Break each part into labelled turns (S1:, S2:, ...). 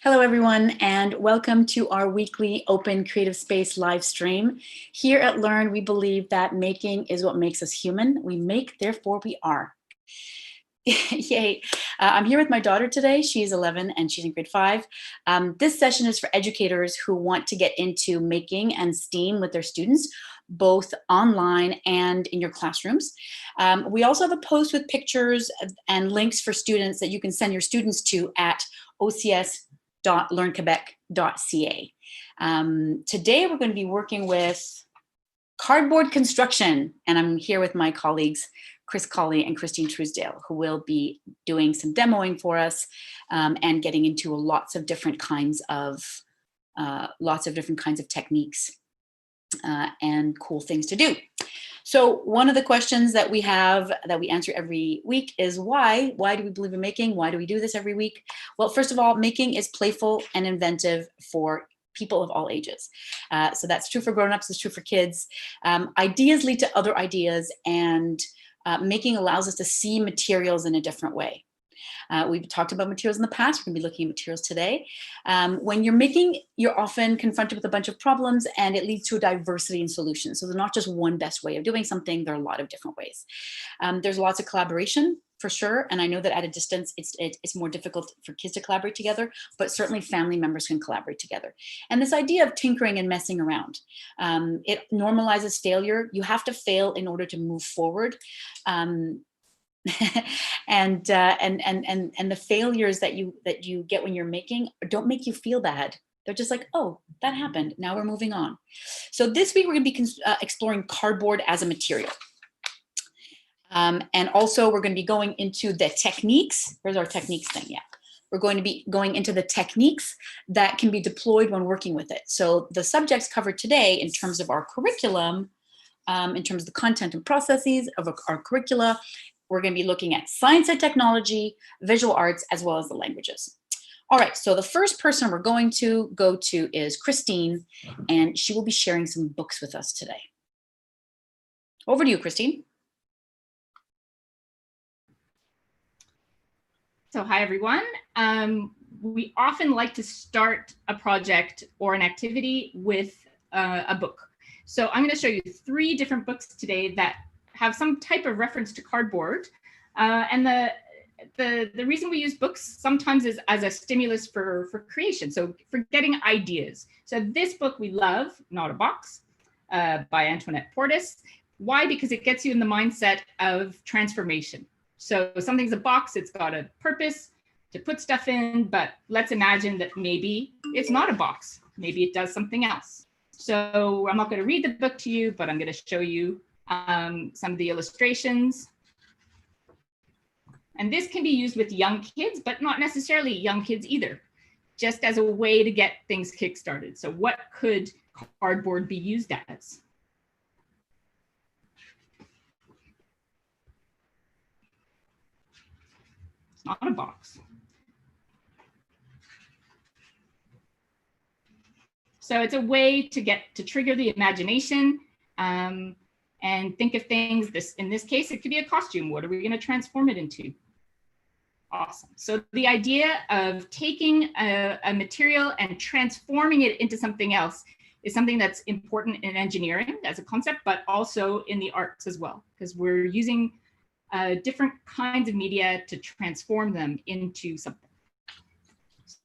S1: Hello, everyone, and welcome to our weekly Open Creative Space live stream. Here at Learn, we believe that making is what makes us human. We make, therefore we are. Yay. I'm here with my daughter today. She's 11 and she's in grade 5. This session is for educators who want to get into making and STEAM with their students, both online and in your classrooms. We also have a post with pictures and links for students that you can send your students to at ocs.learnquebec.ca. Today we're going to be working with cardboard construction, and I'm here with my colleagues Chris Colley and Christine Truesdale, who will be doing some demoing for us and getting into lots of different kinds of techniques and cool things to do. So one of the questions that we have that we answer every week is why? Why do we believe in making? Why do we do this every week? Well, first of all, making is playful and inventive for people of all ages. So that's true for grown-ups, it's true for kids. Ideas lead to other ideas, and making allows us to see materials in a different way. We've talked about materials in the past. We're going to be looking at materials today. When you're making, you're often confronted with a bunch of problems, and it leads to a diversity in solutions. So there's not just one best way of doing something. There are a lot of different ways. There's lots of collaboration for sure. And I know that at a distance, it's more difficult for kids to collaborate together, but certainly family members can collaborate together. And this idea of tinkering and messing around, it normalizes failure. You have to fail in order to move forward. And the failures that you get when you're making don't make you feel bad. They're just like, oh, that happened. Now we're moving on. So this week we're going to be exploring cardboard as a material. And also we're going to be going into the techniques. Where's our techniques thing? Yeah. We're going to be going into the techniques that can be deployed when working with it. So the subjects covered today in terms of our curriculum, in terms of the content and processes of our curricula, we're going to be looking at science and technology, visual arts, as well as the languages. All right, so the first person we're going to go to is Christine, and she will be sharing some books with us today. Over to you, Christine.
S2: So hi, everyone. We often like to start a project or an activity with a book. So I'm going to show you 3 different books today that have some type of reference to cardboard. And the reason we use books sometimes is as a stimulus for creation, so for getting ideas. So this book we love, Not a Box, by Antoinette Portis. Why? Because it gets you in the mindset of transformation. So something's a box, it's got a purpose to put stuff in, but let's imagine that maybe it's not a box. Maybe it does something else. So I'm not going to read the book to you, but I'm going to show you some of the illustrations. And this can be used with young kids, but not necessarily young kids either, just as a way to get things kickstarted. So what could cardboard be used as? It's not a box. So it's a way to trigger the imagination, and think of things, in this case, it could be a costume. What are we going to transform it into? Awesome. So the idea of taking a material and transforming it into something else is something that's important in engineering as a concept, but also in the arts as well, because we're using different kinds of media to transform them into something.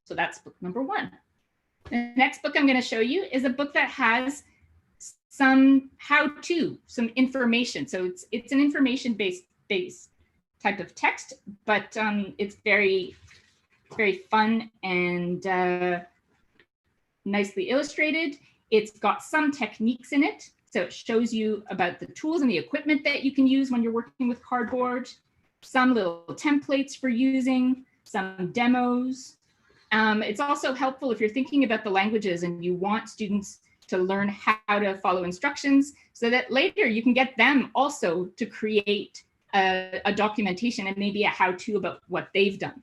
S2: So that's book number 1. The next book I'm going to show you is a book that has some how-to, some information. So it's an information-based type of text, but it's very, very fun and nicely illustrated. It's got some techniques in it. So it shows you about the tools and the equipment that you can use when you're working with cardboard, some little templates for using, some demos. It's also helpful if you're thinking about the languages and you want students to learn how to follow instructions so that later you can get them also to create a documentation and maybe a how-to about what they've done.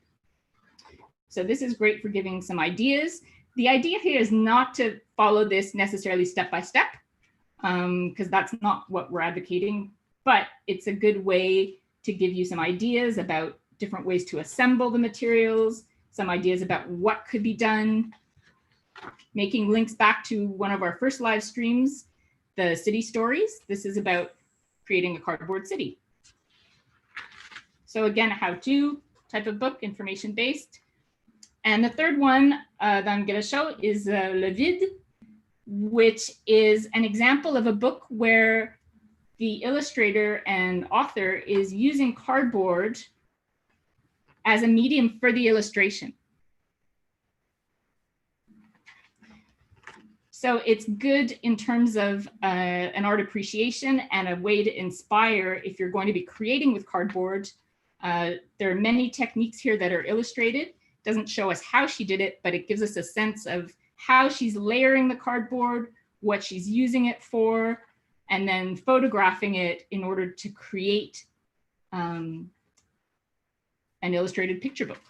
S2: So this is great for giving some ideas. The idea here is not to follow this necessarily step by step, because that's not what we're advocating, but it's a good way to give you some ideas about different ways to assemble the materials, some ideas about what could be done, making links back to one of our first live streams, the city stories. This is about creating a cardboard city. So again, a how-to type of book, information-based. And the third one that I'm going to show is Le Vide, which is an example of a book where the illustrator and author is using cardboard as a medium for the illustration. So it's good in terms of an art appreciation and a way to inspire if you're going to be creating with cardboard. There are many techniques here that are illustrated. It doesn't show us how she did it, but it gives us a sense of how she's layering the cardboard, what she's using it for, and then photographing it in order to create an illustrated picture book.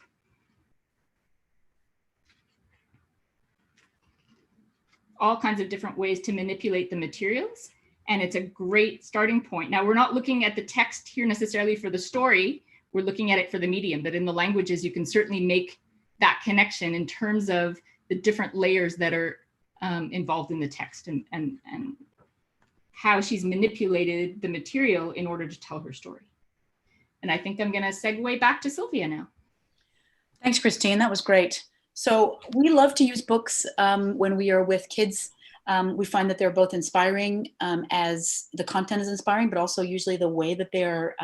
S2: All kinds of different ways to manipulate the materials, and it's a great starting point. Now, we're not looking at the text here necessarily for the story, we're looking at it for the medium, but in the languages, you can certainly make that connection in terms of the different layers that are involved in the text and how she's manipulated the material in order to tell her story. And I think I'm gonna segue back to Sylvia now.
S1: Thanks, Christine, that was great. So we love to use books when we are with kids. We find that they're both inspiring as the content is inspiring, but also usually the way that they're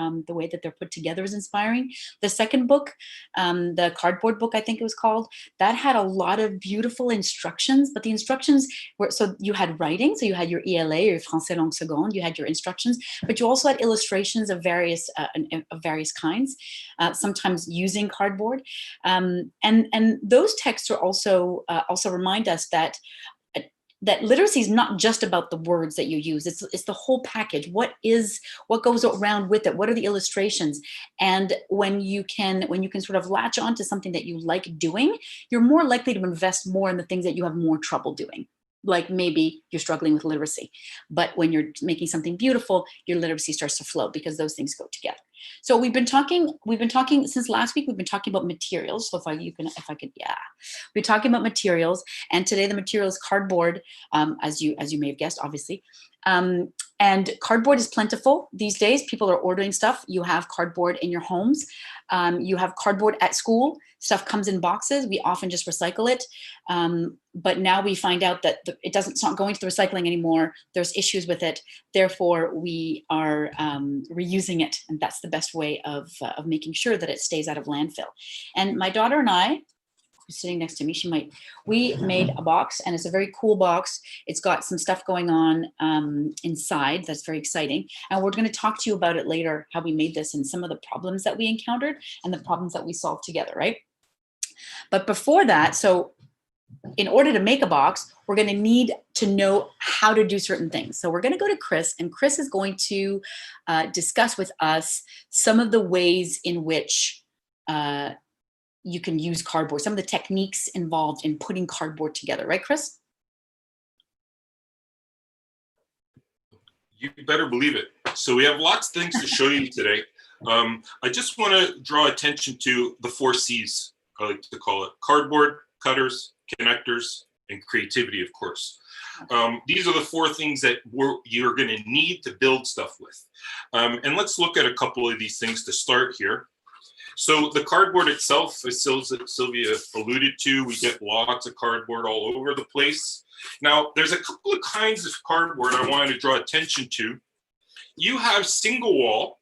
S1: put together is inspiring. The second book, the cardboard book, I think it was called, that had a lot of beautiful instructions, but the instructions were, so you had writing, so you had your ELA or Français langue seconde, you had your instructions, but you also had illustrations of various kinds, sometimes using cardboard. And those texts are also remind us that literacy is not just about the words that you use. It's the whole package. What goes around with it? What are the illustrations? And when you can sort of latch on to something that you like doing, you're more likely to invest more in the things that you have more trouble doing. Like maybe you're struggling with literacy, but when you're making something beautiful, your literacy starts to flow because those things go together. So we've been talking since last week, we've been talking about materials. So we've been talking about materials, and today the material is cardboard, as you may have guessed, obviously. And cardboard is plentiful these days. People are ordering stuff. You have cardboard in your homes. You have cardboard at school. Stuff comes in boxes. We often just recycle it. But now we find out that it's not going to the recycling anymore. There's issues with it. Therefore, we are reusing it. And that's the best way of making sure that it stays out of landfill. And my daughter and I, who's sitting next to me, we made a box, and it's a very cool box. It's got some stuff going on inside that's very exciting. And we're going to talk to you about it later, how we made this and some of the problems that we encountered and the problems that we solved together, right? But before that, so in order to make a box, we're going to need to know how to do certain things. So we're going to go to Chris, and Chris is going to discuss with us some of the ways in which you can use cardboard, some of the techniques involved in putting cardboard together, right, Chris?
S3: You better believe it. So we have lots of things to show you today. I just want to draw attention to the 4 C's, I like to call it: cardboard, cutters, connectors, and creativity, of course. These are the 4 things that you're going to need to build stuff with. And let's look at a couple of these things to start here. So the cardboard itself, as Sylvia alluded to, we get lots of cardboard all over the place. Now, there's a couple of kinds of cardboard I wanted to draw attention to. You have single wall.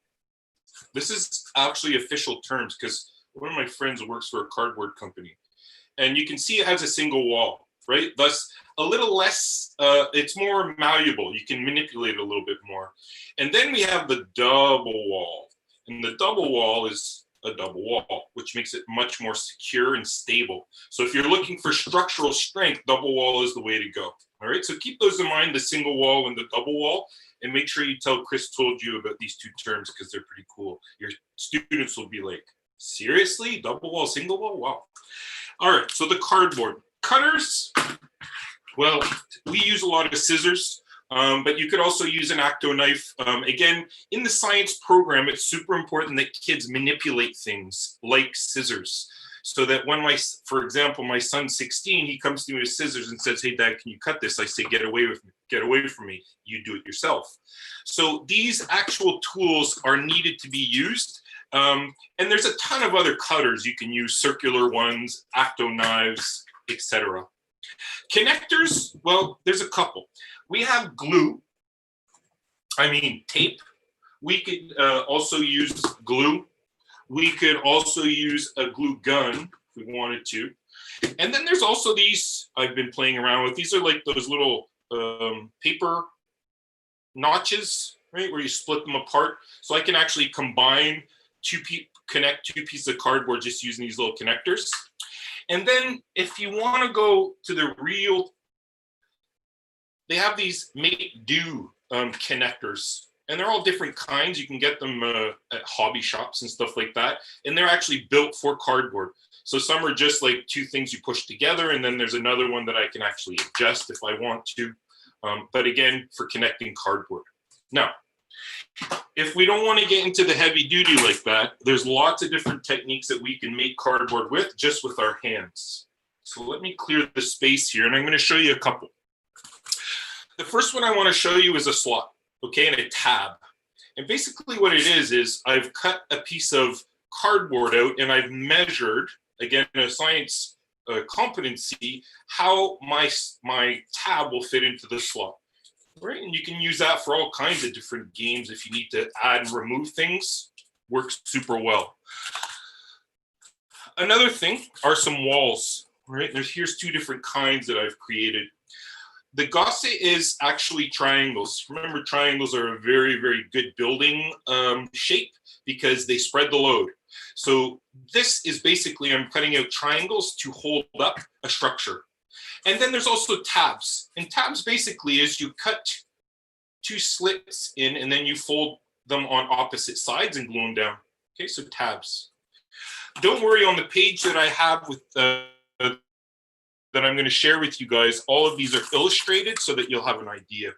S3: This is actually official terms because one of my friends works for a cardboard company. And you can see it has a single wall, right? Thus, a little less, it's more malleable. You can manipulate it a little bit more. And then we have the double wall. And the double wall is a double wall, which makes it much more secure and stable. So if you're looking for structural strength, double wall is the way to go. All right, so keep those in mind, the single wall and the double wall, and make sure you tell Chris told you about these 2 terms because they're pretty cool. Your students will be like, seriously? Double wall, single wall? Wow. All right, so the cardboard. Cutters, well, we use a lot of scissors. But you could also use an Acto knife. Again, in the science program, it's super important that kids manipulate things like scissors. So that when for example, my son's 16, he comes to me with scissors and says, "Hey Dad, can you cut this?" I say, "Get away with me, get away from me, you do it yourself." So these actual tools are needed to be used. And there's a ton of other cutters you can use, circular ones, Acto knives, etc. Connectors, well, there's a couple. We have glue, tape. We could also use glue. We could also use a glue gun if we wanted to. And then there's also these I've been playing around with. These are like those little paper notches, right, where you split them apart. So I can actually combine connect two pieces of cardboard just using these little connectors. And then if you want to go to the real, they have these make do connectors, and they're all different kinds. You can get them at hobby shops and stuff like that. And they're actually built for cardboard. So some are just like two things you push together, and then there's another one that I can actually adjust if I want to. But again, for connecting cardboard. Now, if we don't want to get into the heavy duty like that, there's lots of different techniques that we can make cardboard with just with our hands. So let me clear the space here, and I'm going to show you a couple. The first one I want to show you is a slot, okay, and a tab. And basically what it is I've cut a piece of cardboard out, and I've measured, again, a science competency, how my tab will fit into the slot. Right, and you can use that for all kinds of different games. If you need to add and remove things, works super well. Another thing are some walls, right? Here's two different kinds that I've created. The gosse is actually triangles. Remember, triangles are a very, very good building shape because they spread the load. So this is basically, I'm cutting out triangles to hold up a structure. And then there's also tabs. And tabs basically is you cut two slits in and then you fold them on opposite sides and glue them down. Okay, so tabs. Don't worry, on the page that I have with that I'm going to share with you guys, all of these are illustrated so that you'll have an idea.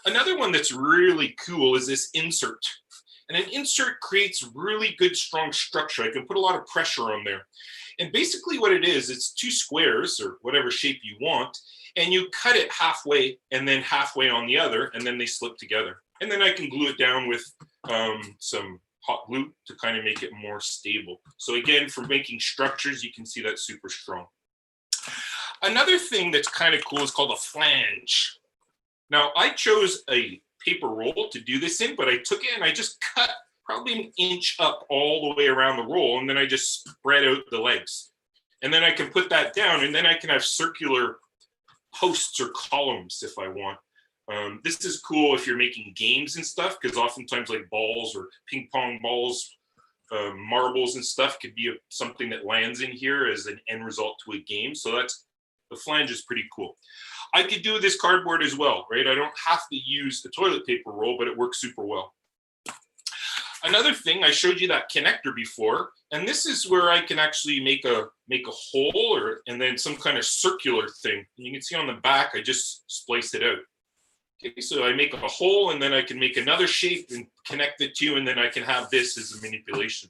S3: Another one that's really cool is this insert. And an insert creates really good, strong structure. I can put a lot of pressure on there. And basically what it is, it's two squares or whatever shape you want, and you cut it halfway and then halfway on the other, and then they slip together. And then I can glue it down with some hot glue to kind of make it more stable. So again, for making structures, you can see that's super strong. Another thing that's kind of cool is called a flange. Now, I chose a paper roll to do this in, but I took it and I just cut probably an inch up all the way around the roll, and then I just spread out the legs. And then I can put that down, and then I can have circular posts or columns if I want. This is cool if you're making games and stuff, because oftentimes like balls or ping pong balls, marbles and stuff could be something that lands in here as an end result to a game. So the flange is pretty cool. I could do this cardboard as well, right? I don't have to use the toilet paper roll, but it works super well. Another thing, I showed you that connector before, and this is where I can actually make a hole and then some kind of circular thing. And you can see on the back, I just splice it out. Okay, so I make a hole and then I can make another shape and connect the two, and then I can have this as a manipulation.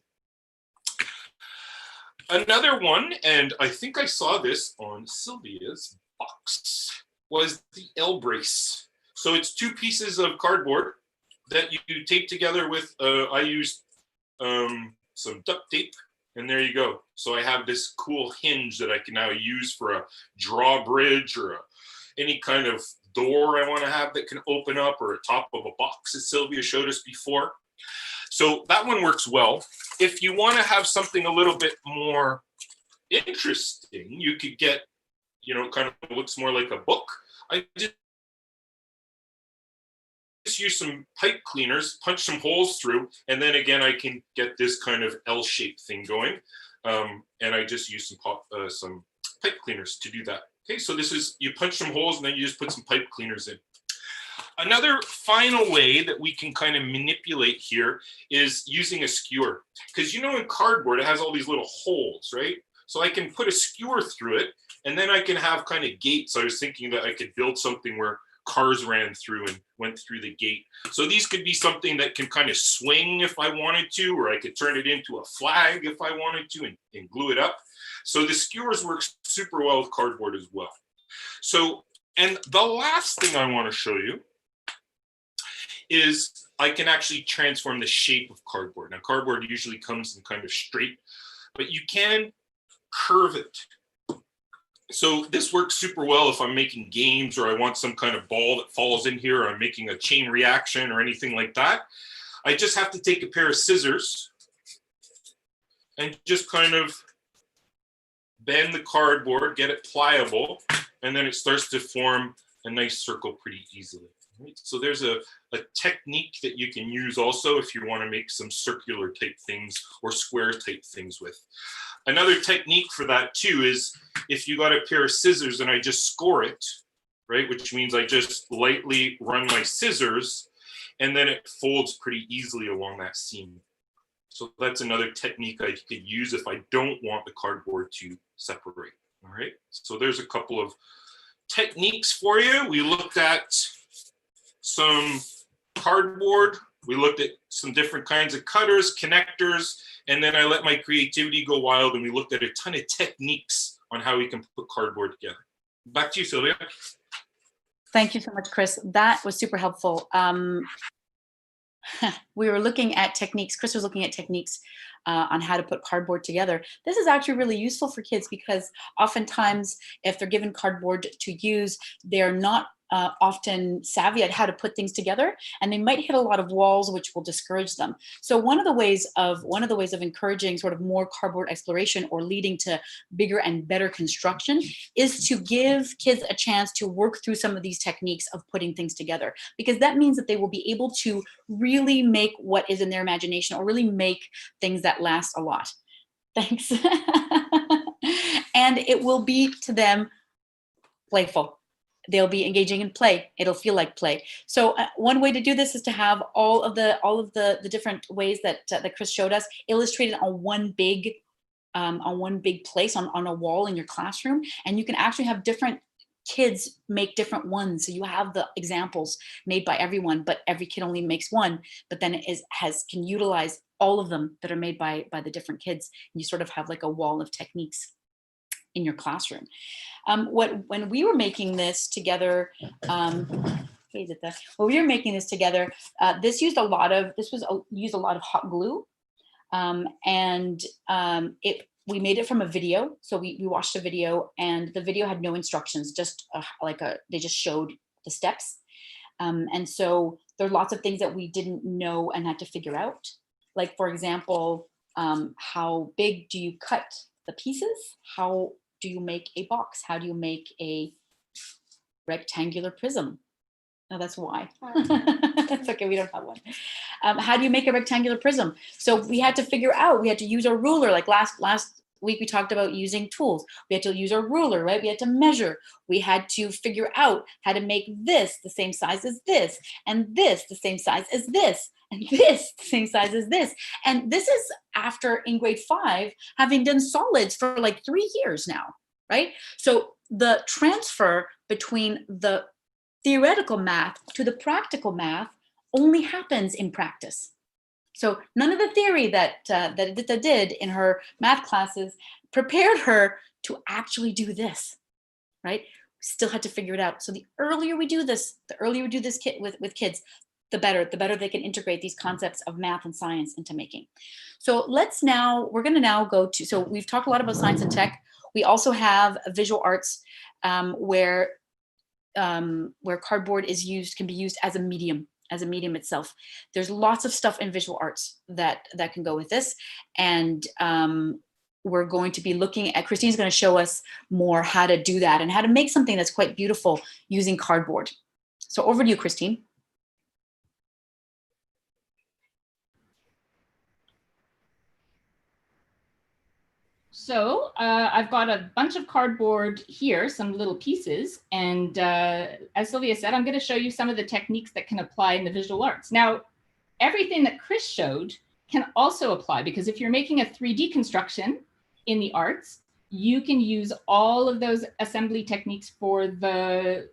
S3: Another one, and I think I saw this on Sylvia's box, was the L brace. So it's two pieces of cardboard that you tape together with, I used some duct tape, and there you go. So I have this cool hinge that I can now use for a drawbridge or any kind of door I want to have that can open up, or a top of a box, as Sylvia showed us before. So that one works well. If you want to have something a little bit more interesting, you could get, kind of looks more like a book. I just use some pipe cleaners, punch some holes through, and then again, I can get this kind of L-shaped thing going. And I just use some pipe cleaners to do that. Okay, so this is, you punch some holes and then you just put some pipe cleaners in. Another final way that we can kind of manipulate here is using a skewer. Because in cardboard, it has all these little holes, right? So I can put a skewer through it, and then I can have kind of gates. I was thinking that I could build something where cars ran through and went through the gate. So these could be something that can kind of swing if I wanted to, or I could turn it into a flag if I wanted to and glue it up. So the skewers work super well with cardboard as well. So, and the last thing I want to show you is I can actually transform the shape of cardboard. Now, cardboard usually comes in kind of straight, but you can curve it. So this works super well if I'm making games or I want some kind of ball that falls in here, or I'm making a chain reaction or anything like that. I just have to take a pair of scissors and just kind of bend the cardboard, get it pliable, and then it starts to form a nice circle pretty easily. Right? So there's a technique that you can use also if you want to make some circular type things or square type things with. Another technique for that too is if you got a pair of scissors and I just score it, right, which means I just lightly run my scissors and then it folds pretty easily along that seam. So that's another technique I could use if I don't want the cardboard to separate. All right, so there's a couple of techniques for you. We looked at some cardboard, we looked at some different kinds of cutters, connectors, and then I let my creativity go wild and we looked at a ton of techniques on how we can put cardboard together. Back to you, Sylvia.
S1: Thank you so much, Chris. That was super helpful. We were looking at techniques. Chris was looking at techniques on how to put cardboard together. This is actually really useful for kids because oftentimes if they're given cardboard to use, they're not often savvy at how to put things together, and they might hit a lot of walls, which will discourage them. So one of the ways of encouraging sort of more cardboard exploration or leading to bigger and better construction is to give kids a chance to work through some of these techniques of putting things together, because that means that they will be able to really make what is in their imagination or really make things that last a lot. Thanks. And it will be to them playful. They'll be engaging in play. It'll feel like play. So one way to do this is to have all of the different ways that that Chris showed us illustrated on one big place on a wall in your classroom, and you can actually have different kids make different ones. So you have the examples made by everyone, but every kid only makes one. But then it can utilize all of them that are made by the different kids. And you sort of have like a wall of techniques in your classroom. When we were making this together, when we were making this together, this used a lot of hot glue, and we made it from a video. So we watched a video, and the video had no instructions, just they just showed the steps. And so there are lots of things that we didn't know and had to figure out. Like, for example, how big do you cut the pieces? How do you make a box? How do you make a rectangular prism? No, that's why. That's okay, we don't have one. How do you make a rectangular prism? So we had to figure out, we had to use our ruler. Like last week we talked about using tools. We had to use our ruler, right? We had to measure. We had to figure out how to make this the same size as this, and this the same size as this, and this the same size as this. And this is after, in grade 5, having done solids for like 3 years now, right? So the transfer between the theoretical math to the practical math only happens in practice. So none of the theory that Editha did in her math classes prepared her to actually do this, right? Still had to figure it out. So the earlier we do this, with kids, the better they can integrate these concepts of math and science into making. So we're gonna now go to, so we've talked a lot about science and tech. We also have visual arts where cardboard can be used as a medium itself. There's lots of stuff in visual arts that can go with this. And we're going to be looking at, Christine's going to show us more how to do that and how to make something that's quite beautiful using cardboard. So over to you, Christine.
S2: So I've got a bunch of cardboard here, some little pieces. And as Sylvia said, I'm going to show you some of the techniques that can apply in the visual arts. Now, everything that Chris showed can also apply, because if you're making a 3D construction in the arts, you can use all of those assembly techniques for the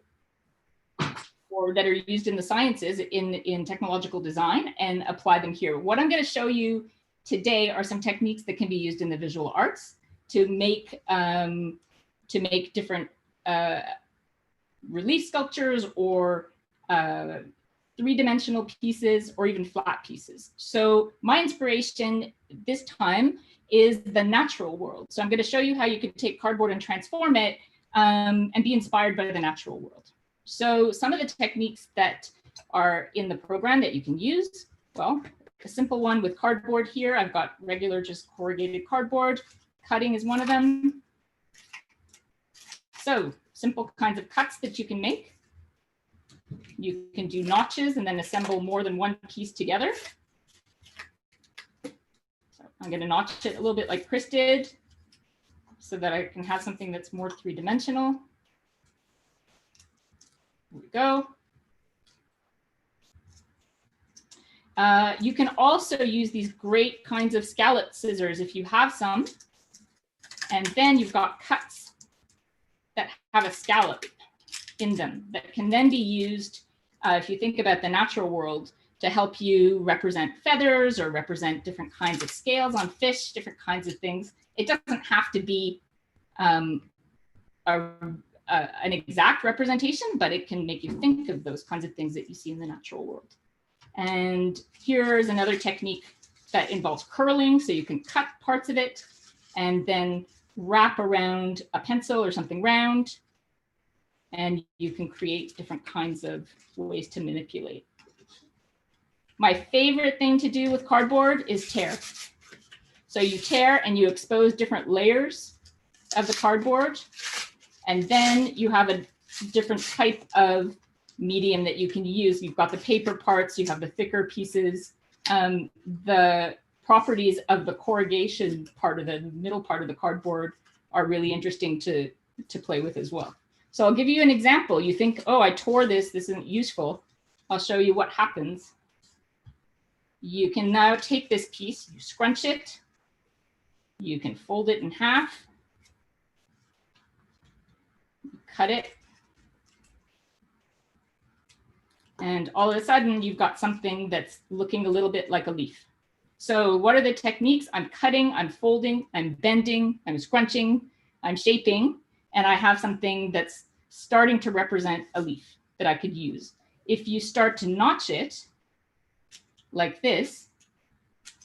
S2: or that are used in the sciences in technological design and apply them here. What I'm going to show you today are some techniques that can be used in the visual arts to make different relief sculptures or three-dimensional pieces or even flat pieces. So my inspiration this time is the natural world. So I'm going to show you how you could take cardboard and transform it and be inspired by the natural world. So some of the techniques that are in the program that you can use, well, a simple one with cardboard here. I've got regular just corrugated cardboard. Cutting is one of them. So simple kinds of cuts that you can make. You can do notches and then assemble more than one piece together. So I'm going to notch it a little bit like Chris did so that I can have something that's more three-dimensional. Here we go. You can also use these great kinds of scallop scissors if you have some. And then you've got cuts that have a scallop in them that can then be used, if you think about the natural world, to help you represent feathers or represent different kinds of scales on fish, different kinds of things. It doesn't have to be an exact representation, but it can make you think of those kinds of things that you see in the natural world. And here's another technique that involves curling. So you can cut parts of it and then wrap around a pencil or something round. And you can create different kinds of ways to manipulate. My favorite thing to do with cardboard is tear. So you tear and you expose different layers of the cardboard. And then you have a different type of medium that you can use. You've got the paper parts, you have the thicker pieces. The properties of the corrugation part of the middle part of the cardboard are really interesting to play with as well. So I'll give you an example. You think, oh, I tore this isn't useful. I'll show you what happens. You can now take this piece, you scrunch it, you can fold it in half, cut it, and all of a sudden you've got something that's looking a little bit like a leaf. So what are the techniques? I'm cutting, I'm folding, I'm bending, I'm scrunching, I'm shaping, and I have something that's starting to represent a leaf that I could use. If you start to notch it like this,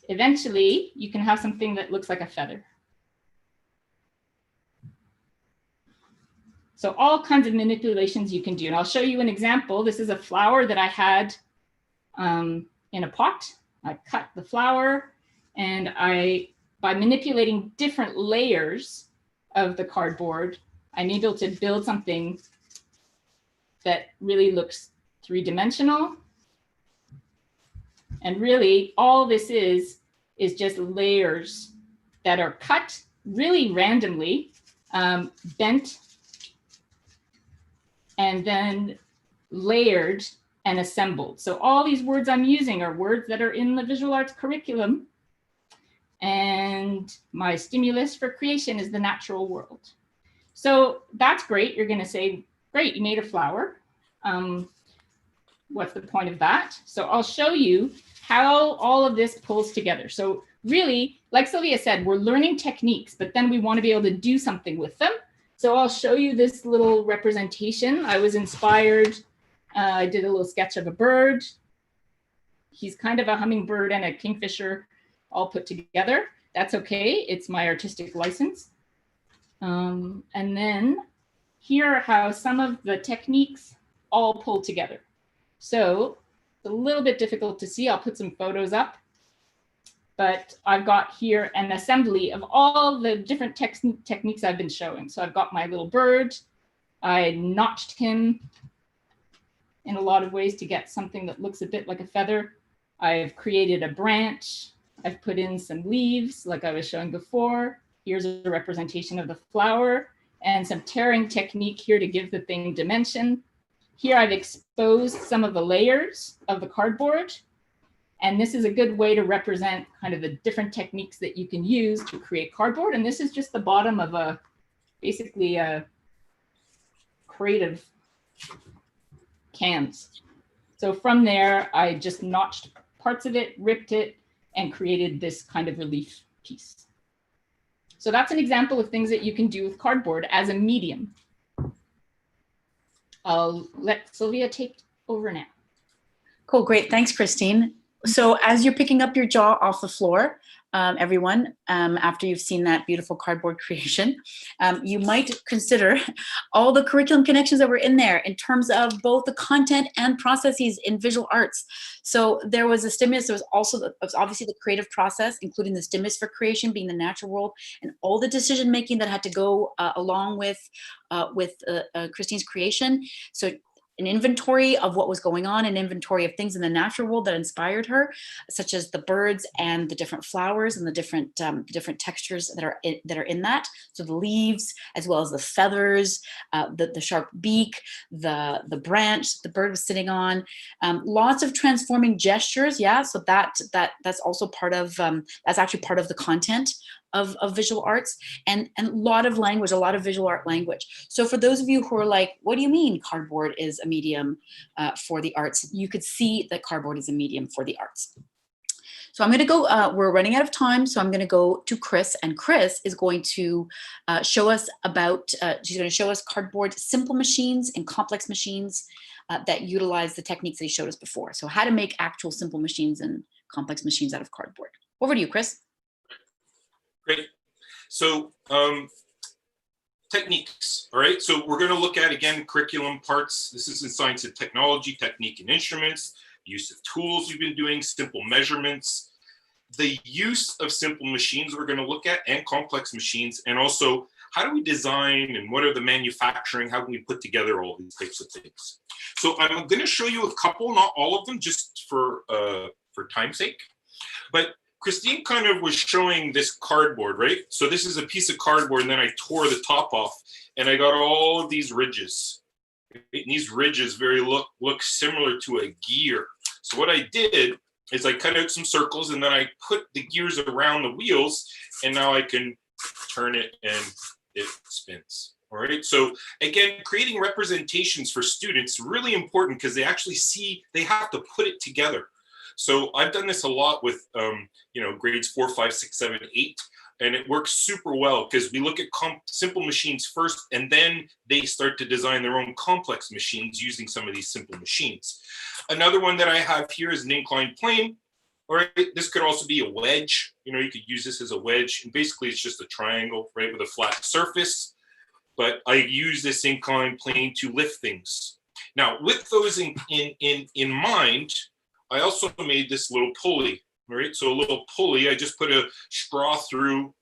S2: eventually you can have something that looks like a feather. So all kinds of manipulations you can do. And I'll show you an example. This is a flower that I had in a pot. I cut the flower and by manipulating different layers of the cardboard, I'm able to build something that really looks three-dimensional. And really all this is just layers that are cut really randomly, bent, and then layered and assembled. So all these words I'm using are words that are in the visual arts curriculum. And my stimulus for creation is the natural world. So that's great. You're going to say, great, you made a flower. What's the point of that? So I'll show you how all of this pulls together. So really, like Sylvia said, we're learning techniques, but then we want to be able to do something with them. So I'll show you this little representation. I was inspired. I did a little sketch of a bird. He's kind of a hummingbird and a kingfisher all put together. That's okay. It's my artistic license. And then here are how some of the techniques all pull together. So it's a little bit difficult to see. I'll put some photos up. But I've got here an assembly of all the different techniques I've been showing. So I've got my little bird. I notched him in a lot of ways to get something that looks a bit like a feather. I've created a branch. I've put in some leaves like I was showing before. Here's a representation of the flower and some tearing technique here to give the thing dimension. Here I've exposed some of the layers of the cardboard. And this is a good way to represent kind of the different techniques that you can use to create cardboard. And this is just the bottom of basically a crate of cans. So from there, I just notched parts of it, ripped it, and created this kind of relief piece. So that's an example of things that you can do with cardboard as a medium. I'll let Sylvia take over now.
S1: Cool, great. Thanks, Christine. So as you're picking up your jaw off the floor, everyone, after you've seen that beautiful cardboard creation, you might consider all the curriculum connections that were in there in terms of both the content and processes in visual arts. So there was a stimulus, there was also obviously the creative process, including the stimulus for creation being the natural world, and all the decision making that had to go along with Christine's creation. So an inventory of what was going on, an inventory of things in the natural world that inspired her, such as the birds and the different flowers and the different textures that are in that. So the leaves, as well as the feathers, the sharp beak, the branch the bird was sitting on, lots of transforming gestures. Yeah, so that's also part of that's actually part of the content of visual arts, and a lot of language, a lot of visual art language. So for those of you who are like, what do you mean cardboard is a medium for the arts? You could see that cardboard is a medium for the arts. So I'm gonna go, we're running out of time, so I'm gonna go to Chris, and Chris is going to show us about, she's gonna show us cardboard simple machines and complex machines that utilize the techniques that he showed us before. So how to make actual simple machines and complex machines out of cardboard. Over to you, Chris.
S3: Great. So techniques, all right? So we're gonna look at, again, curriculum parts. This is in science and technology, technique and instruments, use of tools you've been doing, simple measurements, the use of simple machines we're gonna look at, and complex machines, and also how do we design and what are the manufacturing, how can we put together all these types of things. So I'm gonna show you a couple, not all of them, just for time's sake. But Christine kind of was showing this cardboard, right? So this is a piece of cardboard, and then I tore the top off, and I got all of these ridges. And these ridges look similar to a gear. So what I did is I cut out some circles, and then I put the gears around the wheels, and now I can turn it and it spins. All right. So again, creating representations for students, really important, because they actually see, they have to put it together. So I've done this a lot with, grades 4, 5, 6, 7, 8, and it works super well because we look at simple machines first, and then they start to design their own complex machines using some of these simple machines. Another one that I have here is an inclined plane. All right, this could also be a wedge. You could use this as a wedge, and basically it's just a triangle, right, with a flat surface. But I use this inclined plane to lift things. Now, with those in mind, I also made this little pulley, right? So a little pulley, I just put a straw through,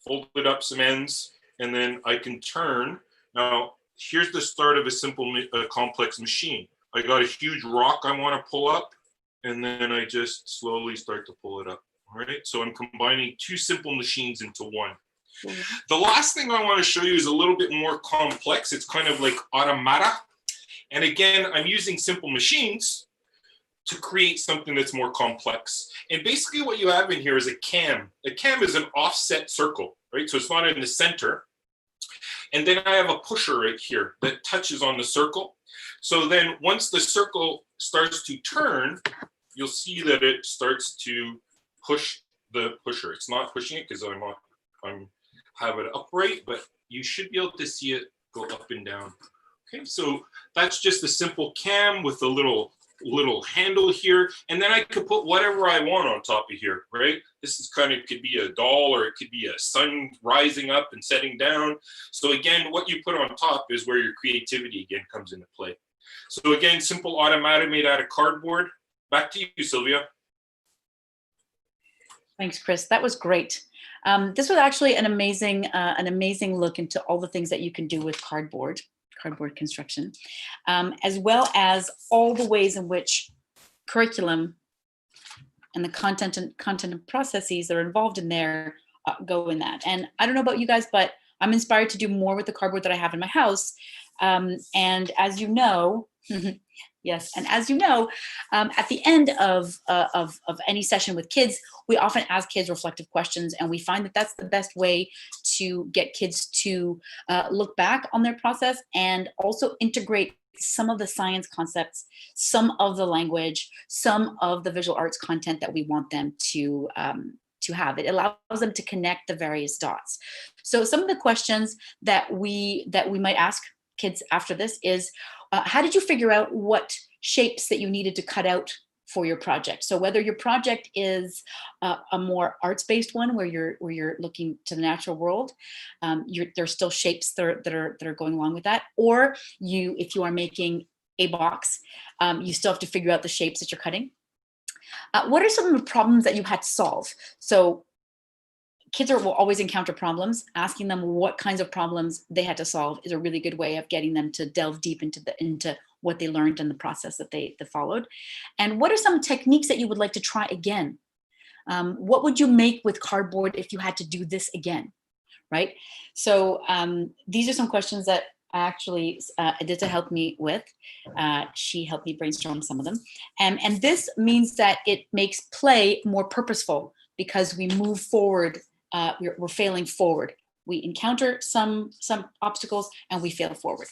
S3: folded up some ends, and then I can turn. Now, here's the start of a simple, complex machine. I got a huge rock I want to pull up, and then I just slowly start to pull it up, all right? So I'm combining two simple machines into one. The last thing I want to show you is a little bit more complex. It's kind of like automata. And again, I'm using simple machines to create something that's more complex. And basically what you have in here is a cam. A cam is an offset circle, right? So it's not in the center. And then I have a pusher right here that touches on the circle. So then once the circle starts to turn, you'll see that it starts to push the pusher. It's not pushing it because I'm have it upright, but you should be able to see it go up and down. Okay, so that's just a simple cam with a little handle here, and then I could put whatever I want on top of here, right? This is could be a doll, or it could be a sun rising up and setting down. So again, what you put on top is where your creativity again comes into play. So again, simple automata made out of cardboard. Back to you, Sylvia.
S1: Thanks, Chris. That was great. This was actually an amazing look into all the things that you can do with cardboard construction, as well as all the ways in which curriculum and the content and processes that are involved in there go in that. And I don't know about you guys, but I'm inspired to do more with the cardboard that I have in my house. And as you know, yes, and as you know, at the end of any session with kids, we often ask kids reflective questions, and we find that that's the best way to get kids to look back on their process and also integrate some of the science concepts, some of the language, some of the visual arts content that we want them to have. It allows them to connect the various dots. So some of the questions that we might ask kids after this is, how did you figure out what shapes that you needed to cut out for your project? So whether your project is a more arts-based one where you're looking to the natural world, there's still shapes that are going along with that, or if you are making a box, you still have to figure out the shapes that you're cutting. What are some of the problems that you had to solve? So kids will always encounter problems. Asking them what kinds of problems they had to solve is a really good way of getting them to delve deep into what they learned and the process that they followed. And what are some techniques that you would like to try again? What would you make with cardboard if you had to do this again, right? So these are some questions that actually Edita helped me with. She helped me brainstorm some of them. And this means that it makes play more purposeful because we move forward, we're failing forward. We encounter some obstacles and we fail forward.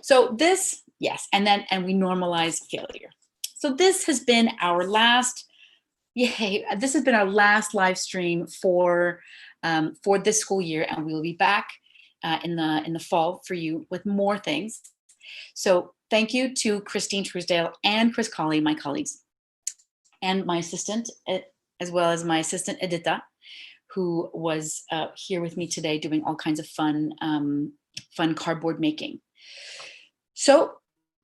S1: So this, yes, and we normalize failure. So this has been our last, this has been our last live stream for this school year, and we will be back in the fall for you with more things. So thank you to Christine Truesdale and Chris Colley, my colleagues, and my assistant, as well as my assistant Edita, who was here with me today doing all kinds of fun cardboard making. So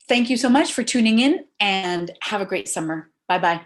S1: thank you so much for tuning in and have a great summer. Bye-bye.